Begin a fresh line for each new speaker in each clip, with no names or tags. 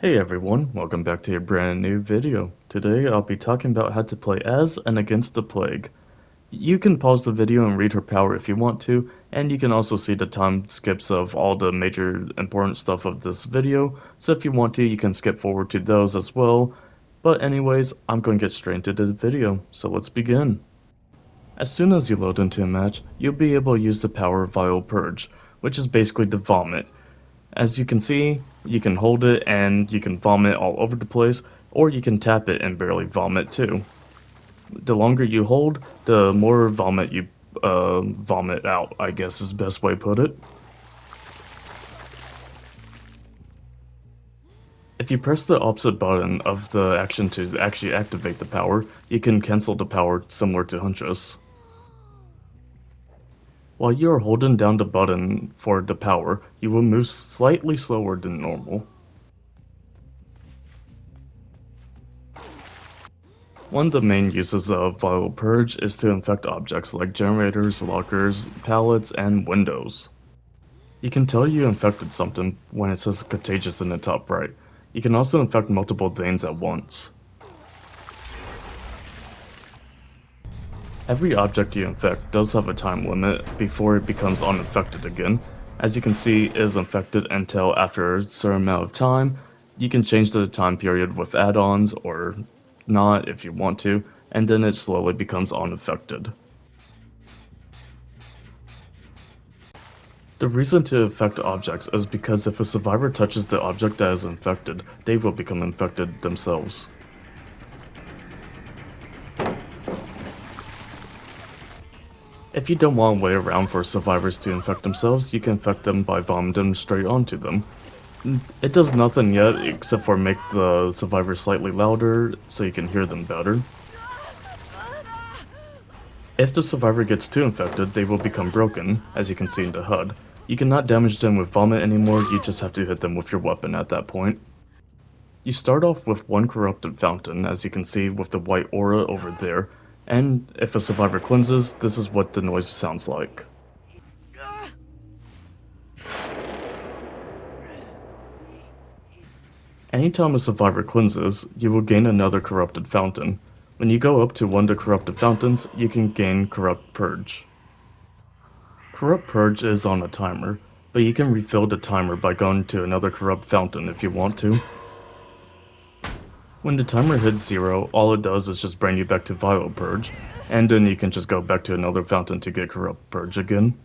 Hey everyone, welcome back to a brand new video. Today I'll be talking about how to play as and against the plague. You can pause the video and read her power if you want to, and you can also see the time skips of all the major important stuff of this video, so if you want to you can skip forward to those as well. But anyways, I'm going to get straight into the video, so let's begin. As soon as you load into a match, you'll be able to use the power Vial Purge, which is basically the vomit. As you can see, you can hold it and you can vomit all over the place, or you can tap it and barely vomit too. The longer you hold, the more vomit you vomit out, I guess is the best way to put it. If you press the opposite button of the action to actually activate the power, you can cancel the power similar to Huntress. While you are holding down the button for the power, you will move slightly slower than normal. One of the main uses of Vial Purge is to infect objects like generators, lockers, pallets, and windows. You can tell you infected something when it says contagious in the top right. You can also infect multiple things at once. Every object you infect does have a time limit before it becomes uninfected again. As you can see, it is infected until after a certain amount of time. You can change the time period with add-ons or not if you want to, and then it slowly becomes uninfected. The reason to infect objects is because if a survivor touches the object that is infected, they will become infected themselves. If you don't want to wait around for survivors to infect themselves, you can infect them by vomiting them straight onto them. It does nothing yet except for make the survivors slightly louder so you can hear them better. If the survivor gets too infected, they will become broken, as you can see in the HUD. You cannot damage them with vomit anymore, you just have to hit them with your weapon at that point. You start off with one corrupted fountain, as you can see with the white aura over there. And if a survivor cleanses, this is what the noise sounds like. Anytime a survivor cleanses, you will gain another corrupted fountain. When you go up to one of the corrupted fountains, you can gain Corrupt Purge. Corrupt Purge is on a timer, but you can refill the timer by going to another corrupt fountain if you want to. When the timer hits 0, all it does is just bring you back to Vial Purge, and then you can just go back to another fountain to get Corrupt Purge again.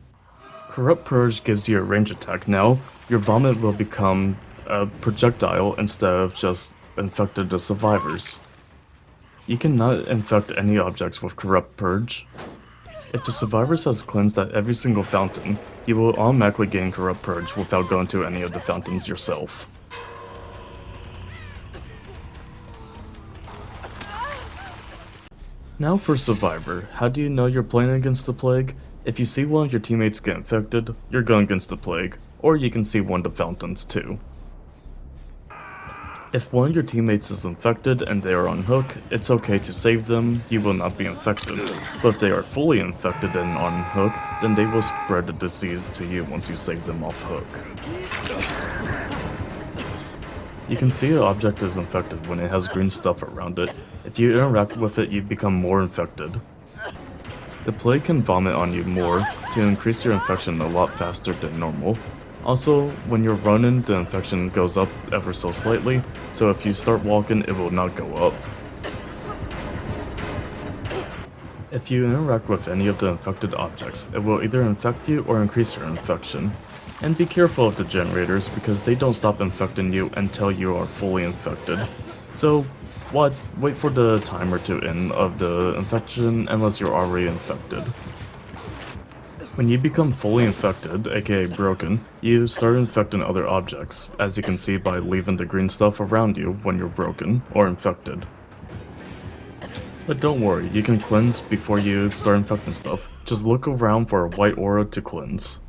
Corrupt Purge gives you a range attack now. Your vomit will become a projectile instead of just infected the survivors. You cannot infect any objects with Corrupt Purge. If the survivors has cleansed at every single fountain, you will automatically gain Corrupt Purge without going to any of the fountains yourself. Now for Survivor, how do you know you're playing against the plague? If you see one of your teammates get infected, you're going against the plague, or you can see one of the fountains too. If one of your teammates is infected and they are on hook, it's okay to save them, you will not be infected. But if they are fully infected and on hook, then they will spread the disease to you once you save them off hook. You can see an object is infected when it has green stuff around it. If you interact with it, you become more infected. The plague can vomit on you more to increase your infection a lot faster than normal. Also, when you're running, the infection goes up ever so slightly, so if you start walking, it will not go up. If you interact with any of the infected objects, it will either infect you or increase your infection. And be careful of the generators because they don't stop infecting you until you are fully infected. So, wait for the timer to end of the infection unless you're already infected. When you become fully infected, aka broken, you start infecting other objects, as you can see by leaving the green stuff around you when you're broken or infected. But don't worry, you can cleanse before you start infecting stuff. Just look around for a white aura to cleanse.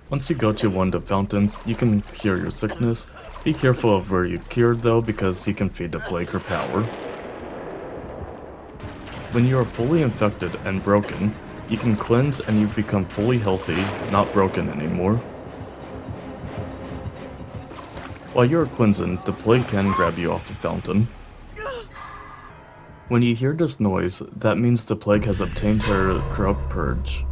Once you go to one of the fountains, you can cure your sickness. Be careful of where you cured though, because you can feed the plague her power. When you are fully infected and broken, you can cleanse and you become fully healthy, not broken anymore. While you're cleansing, the plague can grab you off the fountain. When you hear this noise, that means the plague has obtained her corrupt purge.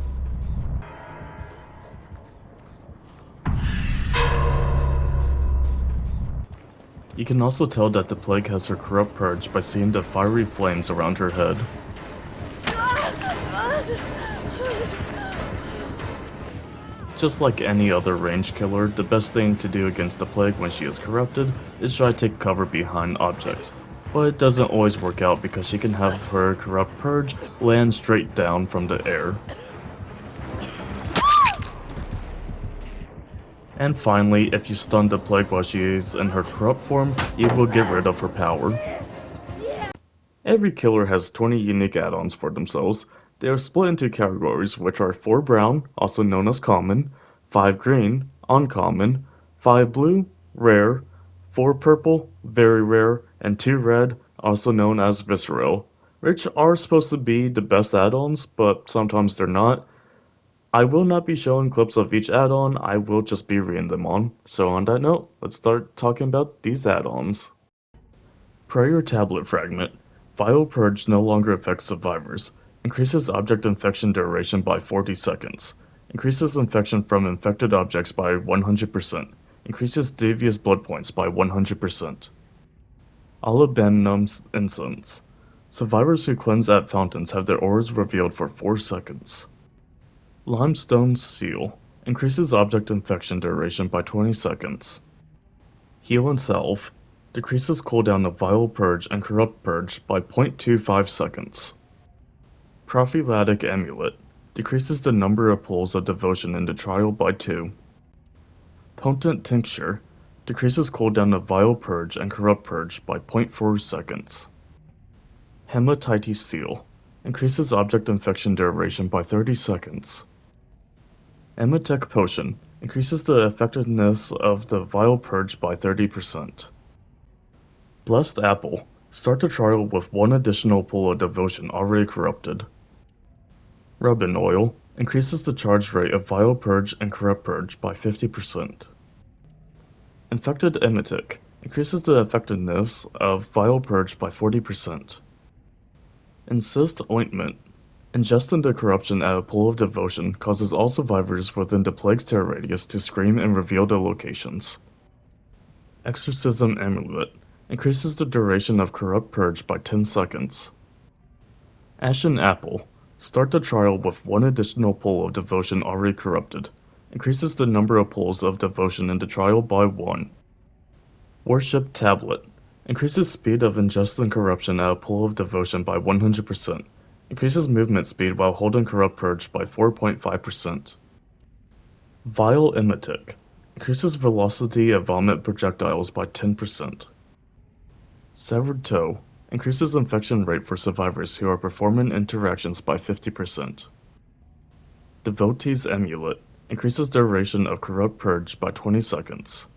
You can also tell that the plague has her corrupt purge by seeing the fiery flames around her head. Just like any other ranged killer, the best thing to do against the plague when she is corrupted is try to take cover behind objects, but it doesn't always work out because she can have her corrupt purge land straight down from the air. And finally, if you stun the plague while she is in her corrupt form, you will get rid of her power. Every killer has 20 unique add-ons for themselves. They are split into categories, which are 4 brown, also known as common, 5 green, uncommon, 5 blue, rare, 4 purple, very rare, and 2 red, also known as visceral, which are supposed to be the best add-ons, but sometimes they're not. I will not be showing clips of each add-on, I will just be reading them on. So on that note, let's start talking about these add-ons. Prayer Tablet Fragment. Vial Purge no longer affects survivors. Increases object infection duration by 40 seconds. Increases infection from infected objects by 100%. Increases devious blood points by 100%. Olibanum's Incense. Survivors who cleanse at fountains have their auras revealed for 4 seconds. Limestone's Seal. Increases object infection duration by 20 seconds. Heal and Salve. Decreases cooldown of Vial Purge and Corrupt Purge by 0.25 seconds. Prophylactic Amulet. Decreases the number of pulls of devotion in the trial by 2. Potent Tincture. Decreases cooldown of Vial Purge and Corrupt Purge by 0.4 seconds. Hematitis Seal. Increases object infection duration by 30 seconds. Emetech Potion. Increases the effectiveness of the Vial Purge by 30%. Blessed Apple. Start the trial with 1 additional pull of devotion already corrupted. Rubbin Oil. Increases the charge rate of Vial Purge and Corrupt Purge by 50%. Infected Emetic. Increases the effectiveness of Vial Purge by 40%. Insist Ointment. Ingesting the corruption at a pool of devotion causes all survivors within the plague's terror radius to scream and reveal their locations. Exorcism Amulet. Increases the duration of Corrupt Purge by 10 seconds. Ashen Apple. Start the trial with 1 additional pull of devotion already corrupted. Increases the number of pulls of devotion in the trial by 1. Worship Tablet. Increases speed of ingesting corruption at a pool of devotion by 100%. Increases movement speed while holding Corrupt Purge by 4.5%. Vial Emetic. Increases velocity of vomit projectiles by 10%. Severed Toe. Increases infection rate for survivors who are performing interactions by 50%. Devotee's Amulet. Increases duration of Corrupt Purge by 20 seconds.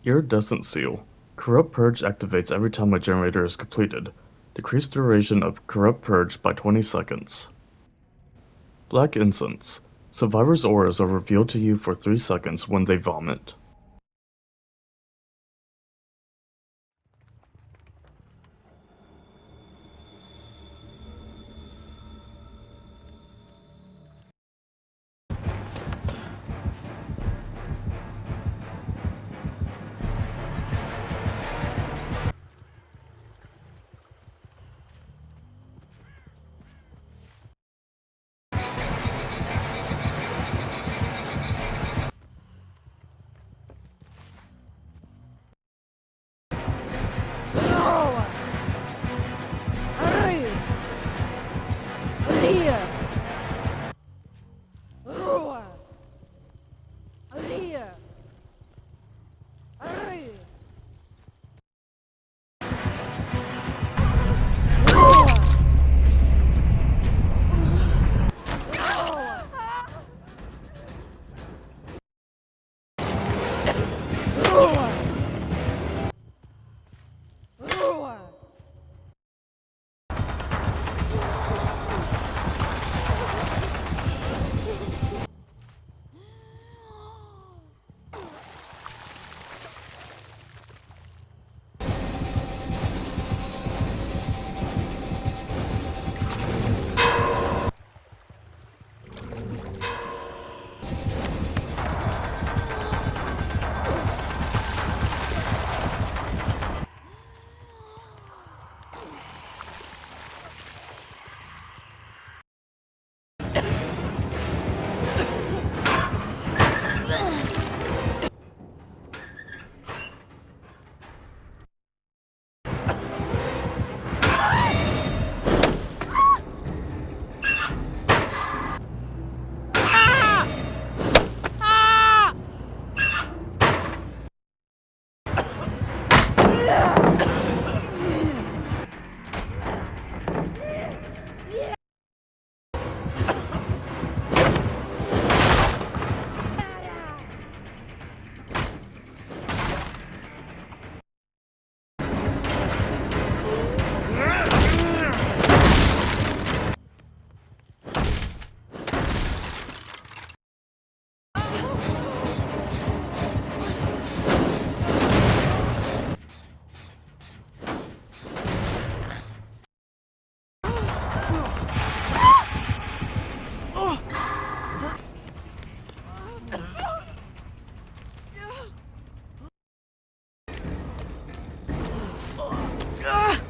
Iridescent Seal. Corrupt Purge activates every time a generator is completed. Decreased duration of Corrupt Purge by 20 seconds. Black Incense. Survivors' auras are revealed to you for 3 seconds when they vomit.
Ah!